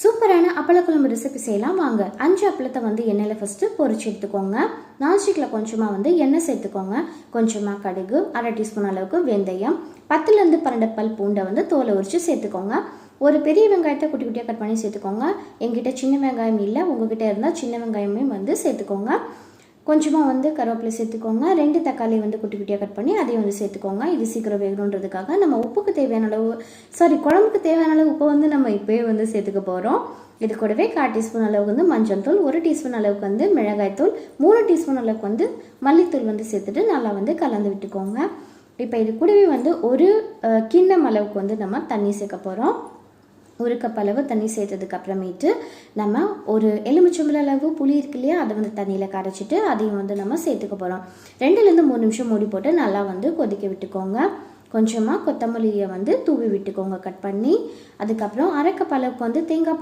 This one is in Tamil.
சூப்பரான அப்பளக்குழம்பு ரெசிபி செய்யலாம் வாங்க. 5 அப்பளத்தை வந்து எண்ணெயில் ஃபஸ்ட்டு பொரிச்சு எடுத்துக்கோங்க. நான்ஸ்டிக்கில் கொஞ்சமாக வந்து எண்ணெய் சேர்த்துக்கோங்க. கொஞ்சமாக கடுகு, 1/2 டீஸ்பூன் அளவுக்கு வெந்தயம், 10லேருந்து 12 பல் பூண்டை வந்து தோலை உரித்து சேர்த்துக்கோங்க. ஒரு பெரிய வெங்காயத்தை குட்டி குட்டியாக கட் பண்ணி சேர்த்துக்கோங்க. எங்கிட்ட சின்ன வெங்காயம் இல்லை, உங்ககிட்ட இருந்தால் சின்ன வெங்காயமே வந்து சேர்த்துக்கோங்க. கொஞ்சமாக வந்து கருவேப்பிலை சேர்த்துக்கோங்க. 2 தக்காளி வந்து குட்டி குட்டியாக கட் பண்ணி அதையும் வந்து சேர்த்துக்கோங்க. இது சீக்கிரம் வேகணுன்றதுக்காக நம்ம உப்புக்கு தேவையான அளவு குழம்புக்கு தேவையான அளவு உப்பு வந்து நம்ம இப்போயே வந்து சேர்த்துக்க போகிறோம். இது கூடவே 1/4 டீஸ்பூன் அளவுக்கு வந்து மஞ்சள் தூள், 1 டீஸ்பூன் அளவுக்கு வந்து மிளகாய்த்தூள், 3 டீஸ்பூன் அளவுக்கு வந்து மல்லித்தூள் வந்து சேர்த்துட்டு நல்லா வந்து கலந்து விட்டுக்கோங்க. இப்போ இது கூடவே வந்து ஒரு கிண்ணம் அளவுக்கு வந்து நம்ம தண்ணி சேர்க்க போகிறோம். 1 கப் அளவு தண்ணி சேர்த்ததுக்கு அப்புறமேட்டு நம்ம ஒரு எலுமிச்சம்பழ அளவு புளி இருக்கு இல்லையா, அதை வந்து தண்ணியில் கரைச்சிட்டு அதையும் வந்து நம்ம சேர்த்துக்க போகிறோம். 2லேருந்து 3 நிமிஷம் மூடி போட்டு நல்லா வந்து கொதிக்க விட்டுக்கோங்க. கொஞ்சமாக கொத்தமல்லியை வந்து தூவி விட்டுக்கோங்க கட் பண்ணி. அதுக்கப்புறம் 1/2 கப் அளவுக்கு வந்து தேங்காய்